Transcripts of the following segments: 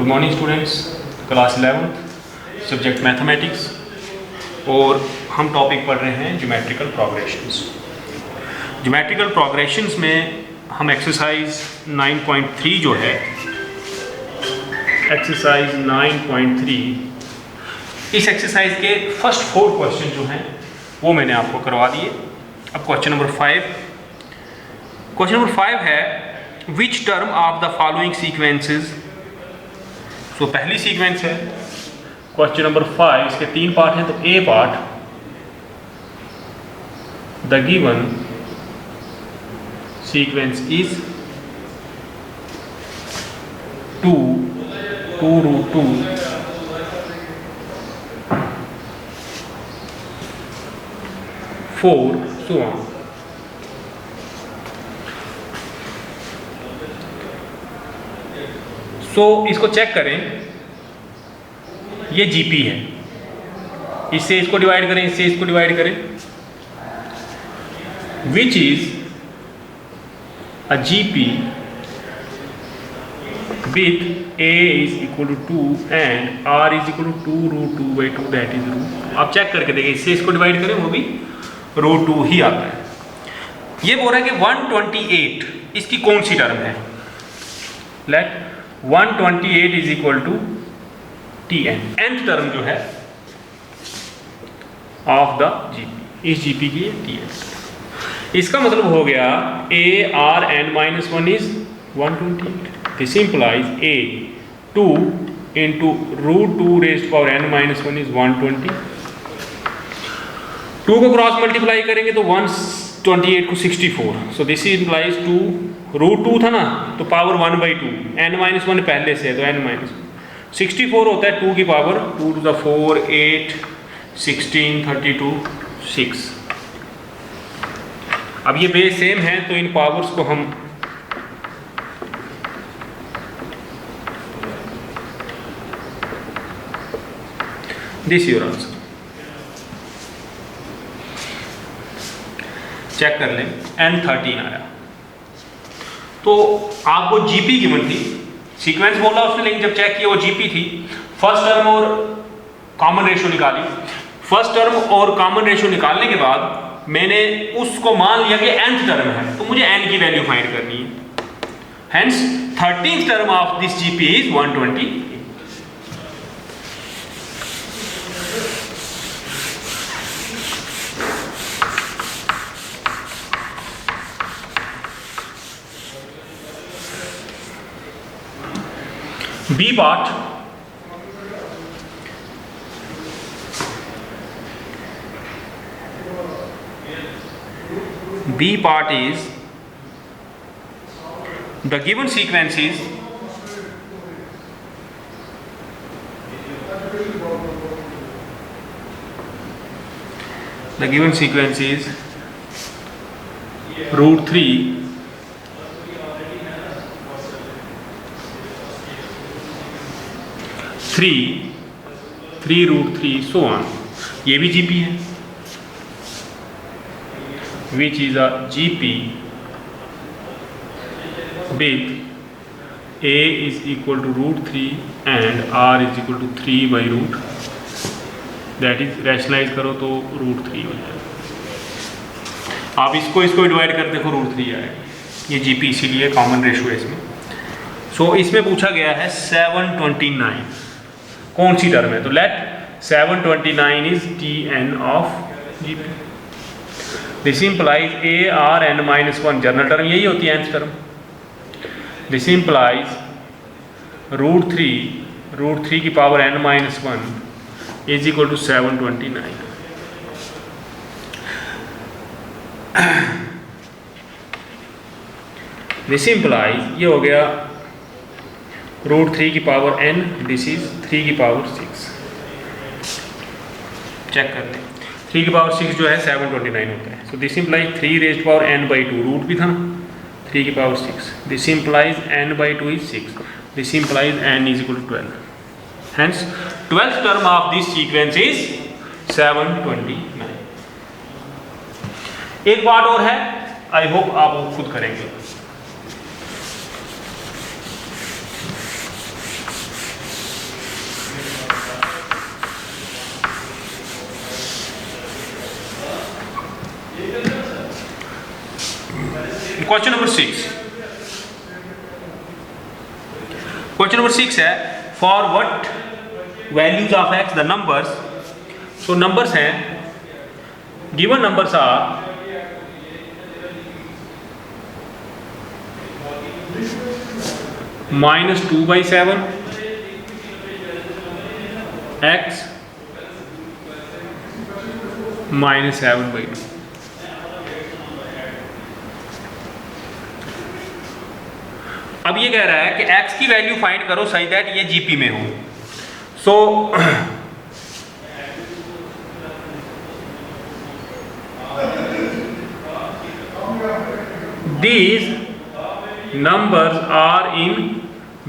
Good morning students, class 11 subject mathematics और हम topic पढ़ रहे हैं ज्योमेट्रिकल प्रोग्रेशंस। ज्योमेट्रिकल प्रोग्रेशंस में हम एक्सरसाइज 9.3 जो है, एक्सरसाइज 9.3, इस एक्सरसाइज के फर्स्ट 4 क्वेश्चन जो हैं वो मैंने आपको करवा दिए। अब क्वेश्चन नंबर 5 है which term of the following sequences. तो पहली सीक्वेंस है क्वेश्चन नंबर 5, इसके 3 पार्ट हैं। तो A part, the given sequence is 2 root 2 4 so on। So इसको चेक करें, ये जीपी है, इससे इसको डिवाइड करें, इससे इसको डिवाइड करें, which is a GP with a is equal to 2 and r is equal to 2 root 2 by 2, that is root. आप चेक करके देखिए, इससे इसको डिवाइड करें वो भी रूट 2 ही आता है। ये बोल रहा है कि 128 इसकी कौन सी टर्म है। Let 128 is equal to Tn, nth term जो है ऑफ द जीपी, इस जीपी की Tn। इसका मतलब हो गया ARn-1 is 128। This implies A 2 into root 2 raised power n-1 is 120। 2 को क्रॉस मल्टीप्लाई करेंगे तो 128 को 64। सो दिस इंप्लाइज 2 रूट 2 था ना, तो पावर 1/2, n-1 पहले से है तो n-1 64 होता है 2 की पावर 2 to the 4 8 16 32 6। अब ये बेस सेम है तो इन पावर्स को हम दिस योर आंसर चेक कर लें। n13 आया तो आपको जीपी गिवन थी, सीक्वेंस बोला उसने, लेकिन जब चेक किया वो जीपी थी। फर्स्ट टर्म और कॉमन रेशियो निकाली। फर्स्ट टर्म और कॉमन रेशियो निकालने के बाद मैंने उसको मान लिया कि nth टर्म है, तो मुझे n की वैल्यू फाइंड करनी है। Hence 13th term of this GP is 120। B part, is the given sequence is root 3 3 root 3 so on। ये भी जीपी है, which is a GP with A is equal to root 3 and R is equal to 3 by root, that is rationalise करो तो root 3 हो जाएगा। आप इसको divide कर देखो, रूट 3 आएगा। ये जीपी इसीलिए कॉमन रेशियो है इसमें। सो इसमें पूछा गया है 729 कौन सी टर्म है। तो let 729 is Tn of GP. This implies ARn-1 general term यही होती है nth term. This implies root 3 की power n-1 is equal to 729। This implies ये हो गया रूट 3 की पावर n, दिस इज 3 की पावर 6। चेक कर लें, 3 की पावर 6 जो है 729 होता है। So this implies 3 raised power n/2, root भी था ना, 3 की power 6। This implies n/2 is 6। This implies n is equal to 12। Hence 12th term of this sequence is 729। एक पार्ट और है, आई होप आप वो खुद करेंगे। क्वेश्चन नंबर 6, क्वेश्चन नंबर 6 है for what values of x the numbers. So numbers हैं, given numbers are -2/7 x -7/2। अब ये कह रहा है कि x की वैल्यू फाइंड करो सही दैट ये जीपी में हो। सो these numbers are in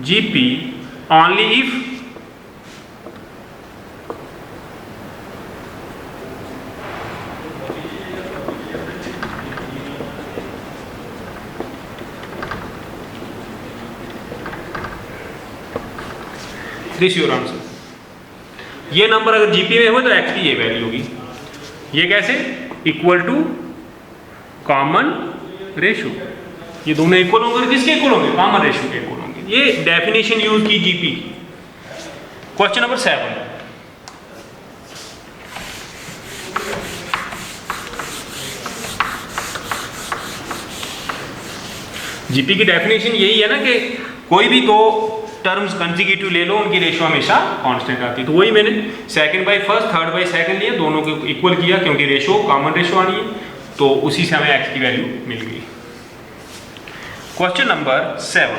GP only if this your answer. ये नंबर अगर जीपी में हो तो एक्स की ये वैल्यू होगी। ये कैसे? इक्वल टू कॉमन रेशो, ये दोनों इक्वल होंगे। किसके इक्वल होंगे? कॉमन रेशो के इक्वल होंगे। ये डेफिनेशन यूज की जीपी। क्वेश्चन नंबर 7, जीपी की डेफिनेशन यही है ना कि कोई भी दो टर्म्स कंसेक्यूटिव ले लो, उनकी रेशो हमेशा कांस्टेंट आती है। तो वही मैंने second by first, third by second लिए, दोनों को इक्वल किया क्योंकि रेशो कॉमन रेशो आनी है, तो उसी से हमें एक्स की वैल्यू मिल गई। क्वेश्चन नंबर 7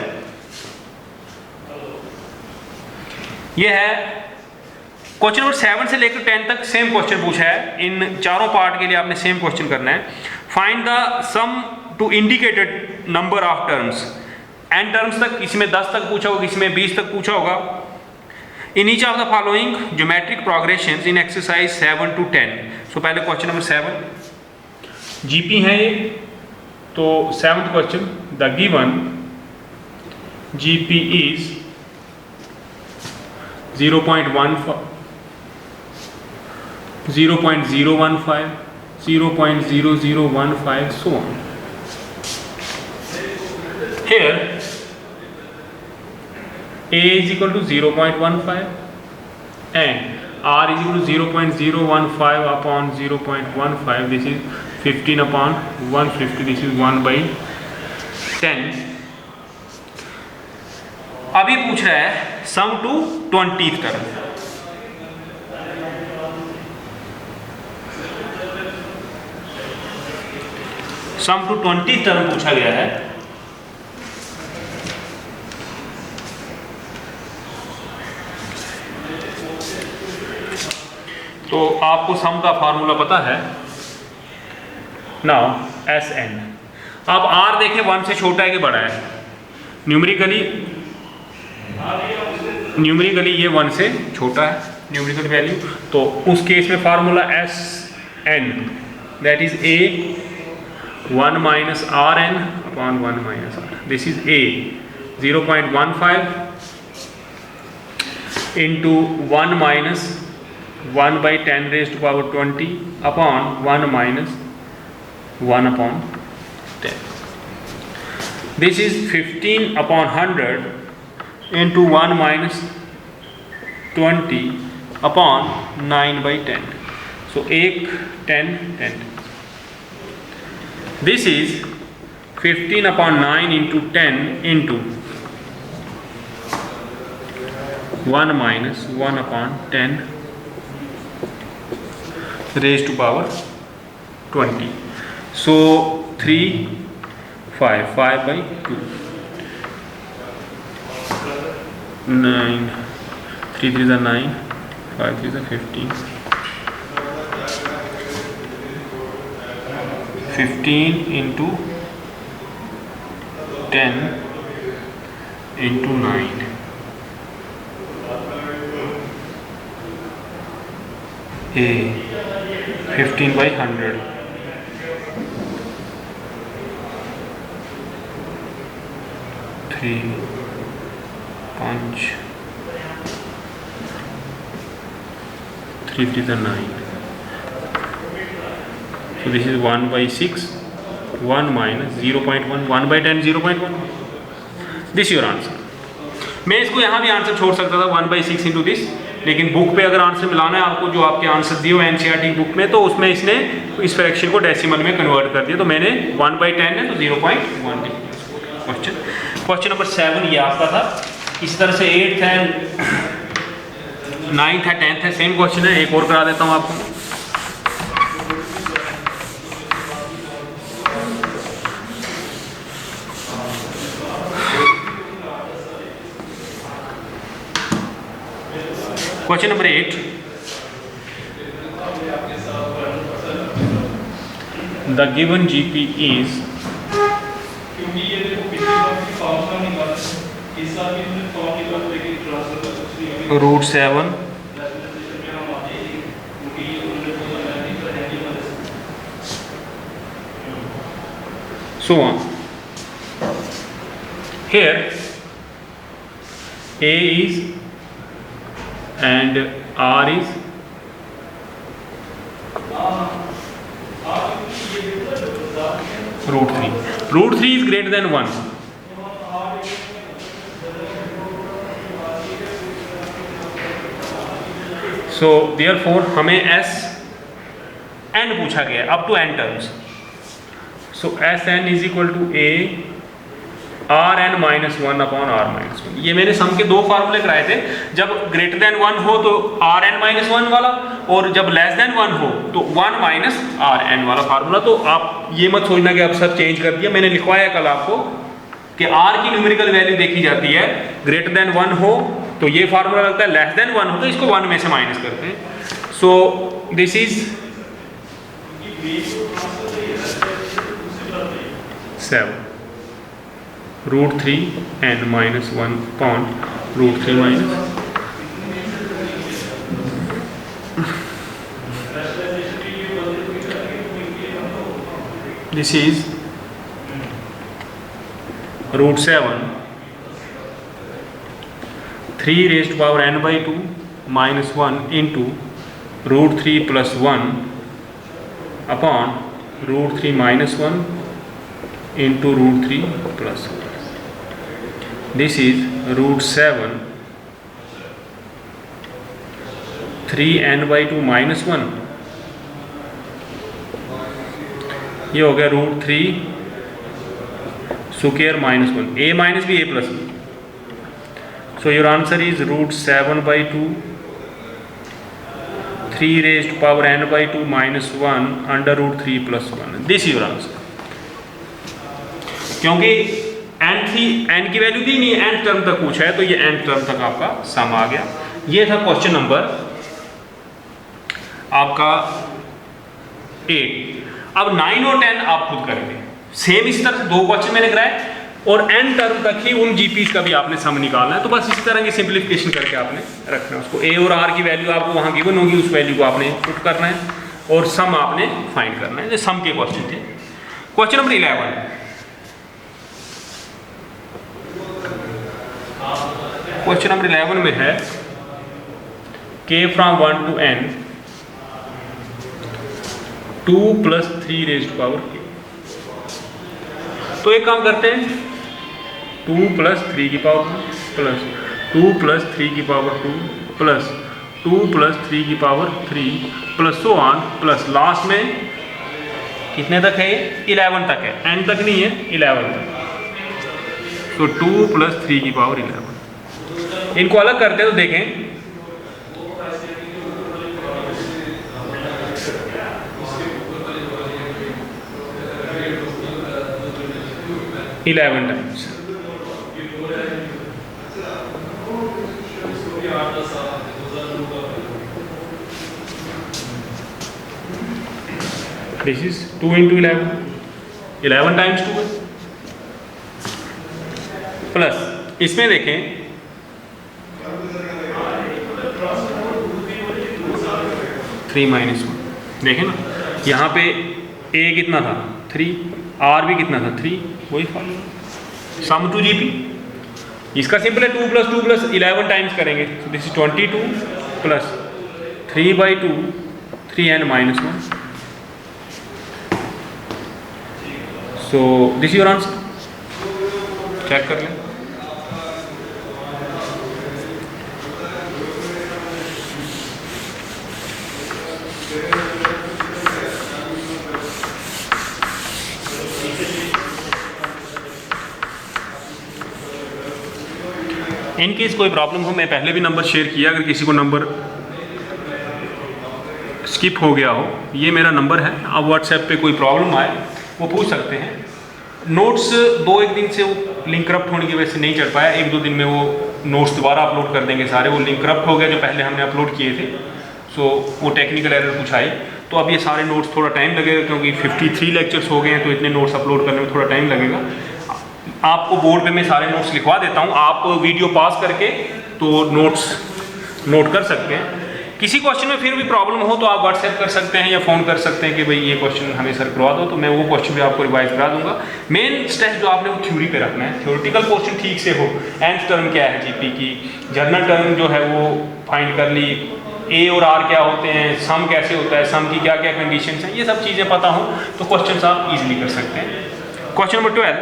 ये है, क्वेश्चन नंबर 7 से लेकर 10 तक सेम क्वेश्चन पूछा है। इन चारों पार्ट के लिए आपने सेम क्वेश्चन करना है। Find the sum to indicated number of terms. n terms तक, इसमें 10 तक पूछा होगा, इसमें 20 तक पूछा होगा। In each of the following geometric progression in exercise 7 to 10। सो पहले क्वेश्चन नंबर 7 जीपी है ये, तो 7th question, the given GP is 0.15, 0.015, 0.0015, so on. Here a is equal to 0.15 and r is equal to 0.015 upon 0.15. This is 15 upon 150. This is 1/10. अभी पूछ रहा है sum to 20th term. Sum to 20th term पूछा गया है। तो आपको सम का फार्मूला पता है। नाउ एस एन, अब आर देखें 1 से छोटा है कि बड़ा है? न्यूमेरिकली ये 1 से छोटा है न्यूमेरिकल वैल्यू, तो उस केस में formula S N that is A 1 minus R N upon 1 minus R. This is A 0.15 into 1 minus 1/10 raised to power 20 upon 1 minus 1 upon 10. This is 15 upon 100 into 1 minus 20 upon 9/10. So 1, 10, 10. This is 15 upon 9 into 10 into 1 minus 1 upon 10 raised to power 20. So 3, 5, 5/2, 9, 3 3 is 9, 5 3 is 15, 15 into 10 into 9, a 15/100, 3, 5, 3 3 is 9. So this is 1/6 1 minus 0.1, 1/10 0.1, this your answer. मैं इसको यहाँ भी answer छोड़ सकता था 1/6 into this, लेकिन book पे अगर आंसर मिलाना है आपको, जो आपके आंसर दिए हुए एनसीईआरटी बुक में, तो उसमें इसने इस फ्रैक्शन को डेसिमल में कन्वर्ट कर दिया, तो मैंने 1/10 है तो 0.1 क्वेश्चन। क्वेश्चन नंबर 7 ये आपका था। इसी तरह से 8th है, 9th है, 10th है, सेम क्वेश्चन है। एक और करा देता हूँ आपको। Question number 8, the given GP is √7 so on. Here A is and R is √3. √3 is greater than 1. So therefore हमें S n पूछा गया up to n terms. So Sn is equal to A Rn minus 1 upon R minus 1. ये मैंने सम के दो फार्मूले कराए थे। जब ग्रेटर देन 1 हो तो Rn minus 1 वाला, और जब लेस देन 1 हो तो 1 माइनस Rn वाला फार्मूला। तो आप ये मत सोचना कि अब सर चेंज कर दिया, मैंने लिखवाया कल आपको कि R की न्यूमेरिकल वैल्यू देखी जाती है, ग्रेटर देन 1 हो तो ये फार्मूला लगता है, लेस देन 1 हो तो इसको 1 में से माइनस करते हैं। So this is 7 √3 n minus 1 upon √3 minus this is √7 3 raised to power n by 2 minus 1 into √3 plus 1 upon √3 minus 1 into √3 plus 1. This is √7 3n by 2 minus 1, ये हो गया √3 square minus 1, a minus b a plus b. So your answer is √7 by 2 3 raised to power n by 2 minus 1 under √3 plus 1. This is your answer. क्योंकि n की value दी नहीं, n term तक पूछा है, तो ये n टर्म तक आपका सम आ गया। ये था क्वेश्चन नंबर आपका 8। अब 9 और 10 आप खुद करेंगे। सेम इस तरह से दो क्वेश्चन मैंने कराए और n टर्म तक ही उन जीपीज का भी आपने सम निकालना है। तो बस इसी तरह की सिंप्लीफिकेशन करके आपने रखना है। उसको a और r की वैल्यू आपको वहां गिवन होगी, उस वैल्यू को आपने पुट करना है और सम आपने फाइंड करना है। ये सम के क्वेश्चन थे। क्वेश्चन नंबर 11, क्वेश्चन नंबर 11 में है k from 1 to n 2 plus 3 raised to power k। तो एक काम करते हैं, 2 plus 3 की पावर प्लस 2 plus 3 की पावर 2 प्लस 2 plus 3 की power 3 plus so on, plus last में कितने तक है? 11 तक है, n तक नहीं है, 11 तक। तो 2 plus 3 की पावर 11। इनको अलग करते हैं तो देखें 11 times. This is 2 into 11 times 2 है। प्लस इसमें देखें 3 minus 1, देखें ना यहाँ पे a कितना था 3, r भी कितना था 3, वही फार्मूला सम टू जीपी। इसका सिंपल है 2 plus 2 plus 11 टाइम्स करेंगे, this is 22 plus 3/2 3n minus 1। So this your answer, check कर लें। इन केस कोई प्रॉब्लम हो, मैं पहले भी नंबर शेयर किया, अगर किसी को नंबर स्किप हो गया हो, ये मेरा नंबर है, आप व्हाट्सएप पे कोई प्रॉब्लम आए वो पूछ सकते हैं। नोट्स 2-1 दिन से वो लिंक करप्ट होने की वजह से नहीं चढ़ पाया, 1-2 दिन में वो नोट्स दोबारा अपलोड कर देंगे सारे, वो लिंक करप्ट हो गया जो पहले हमने अपलोड किए थे, सो वो टेक्निकल एरर कुछ आई, तो अब ये सारे नोट्स थोड़ा टाइम लगेगा, क्योंकि 53 लेक्चर्स हो गए हैं, तो इतने नोट्स अपलोड करने में थोड़ा टाइम लगेगा। आपको बोर्ड पे मैं सारे नोट्स लिखवा देता हूँ, आप वीडियो पास करके तो नोट्स नोट कर सकते हैं। किसी क्वेश्चन में फिर भी प्रॉब्लम हो तो आप व्हाट्सएप कर सकते हैं या फ़ोन कर सकते हैं कि भाई ये क्वेश्चन हमें सर करवा दो, तो मैं वो क्वेश्चन भी आपको रिवाइज करा दूंगा। मेन स्टेप जो आपने वो थ्योरी पे रखना है, थ्योरेटिकल क्वेश्चन ठीक से हो, nth टर्म क्या है जीपी की, जर्नल टर्म जो है वो फाइंड कर ली, ए और आर क्या होते हैं, सम कैसे होता है, सम की क्या क्या कंडीशन हैं, ये सब चीज़ें पता हो तो क्वेश्चन आप ईजिली कर सकते हैं। Question number 12,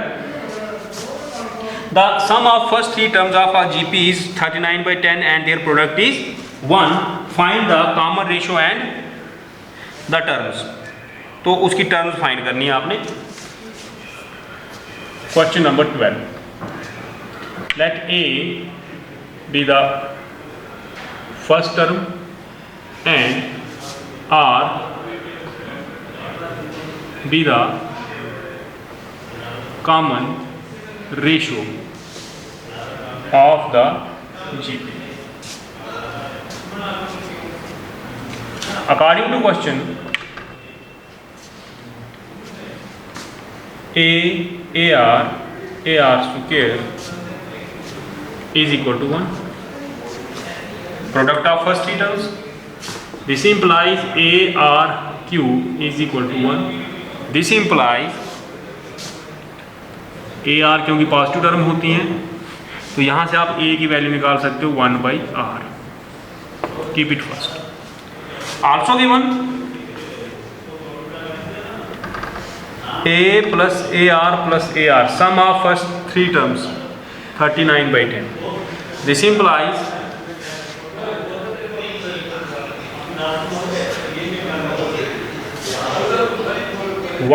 the sum of first 3 terms of a GP is 39/10 and their product is 1. Find the common ratio and the terms. तो उसकी टर्म्स फाइंड करनी है आपने। Question number 12, let A be the first term and R be the common ratio of the GP. According to question, AR square is equal to 1. Product of first 3 terms. This implies ARQ is equal to 1. This implies AR क्योंकि positive term होती हैं तो यहाँ से आप A की value निकाल सकते हो 1/R. Keep it first. Also given A plus AR plus AR, sum of first 3 terms 39/10. This implies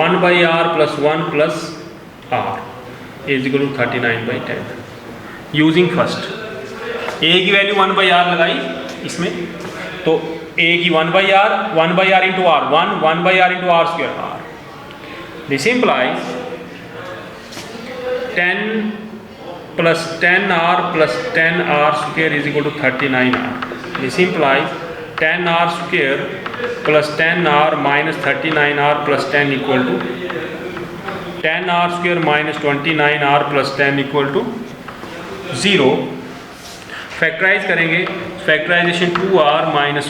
one by R plus 1 plus R is equal to 39/10. Using first A की value 1/R लगाई इसमें, तो A की 1/R into R, 1/R into R square R. This implies 10 plus 10R plus 10R square is equal to 39R. This implies 10R square plus 10R minus 39R plus 10 equal to 10R square minus 29R plus 10 equal to 0. Factorise करेंगे, factorisation 2R minus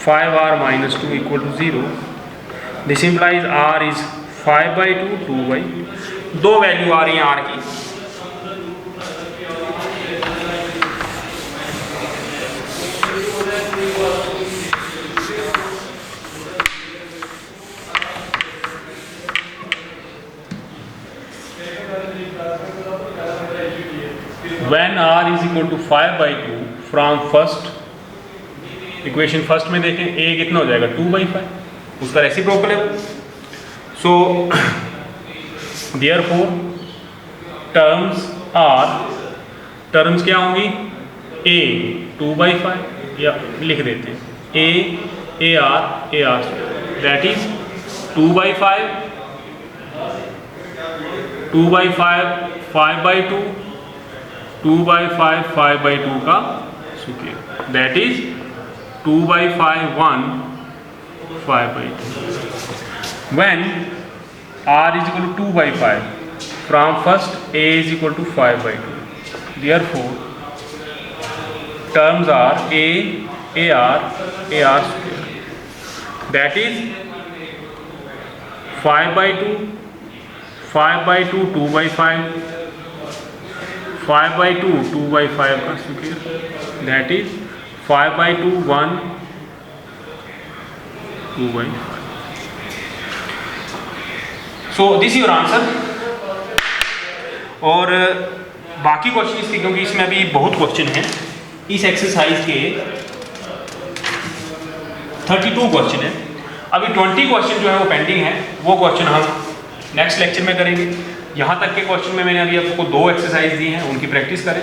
5R minus 2 equal to 0. This implies R is 5/2, 2/2. दो value आ रही हैं R की, when R is equal to 5/2 from first equation first में देखें A कितना हो जाएगा 2/5, उसका रेसिप्रोकल है। सो देयरफॉर टर्म्स क्या होंगी, A 2/5 या लिख देते हैं AR दैट इज 2/5 5/2 2/5 5/2 का square that is 2/5 1 5/2. When R is equal to 2/5 from first A is equal to 5/2. Therefore terms are AR square that is 5/2 2/5 5/2 2/5 का square that is 5/2 1 2/5. So this your answer. और बाकी question इसके, क्योंकि इसमें अभी बहुत question हैं, इस एक्सरसाइज के 32 क्वेश्चन है, अभी 20 क्वेश्चन जो है वो पेंडिंग है, वो क्वेश्चन हम नेक्स्ट लेक्चर में करेंगे। यहाँ तक के क्वेश्चन में मैंने अभी आपको 2 एक्सरसाइज दी हैं, उनकी प्रैक्टिस करें,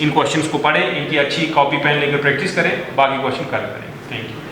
इन क्वेश्चंस को पढ़ें, इनकी अच्छी कॉपी पेन लेकर प्रैक्टिस करें, बाकी क्वेश्चन कल करें। Thank you.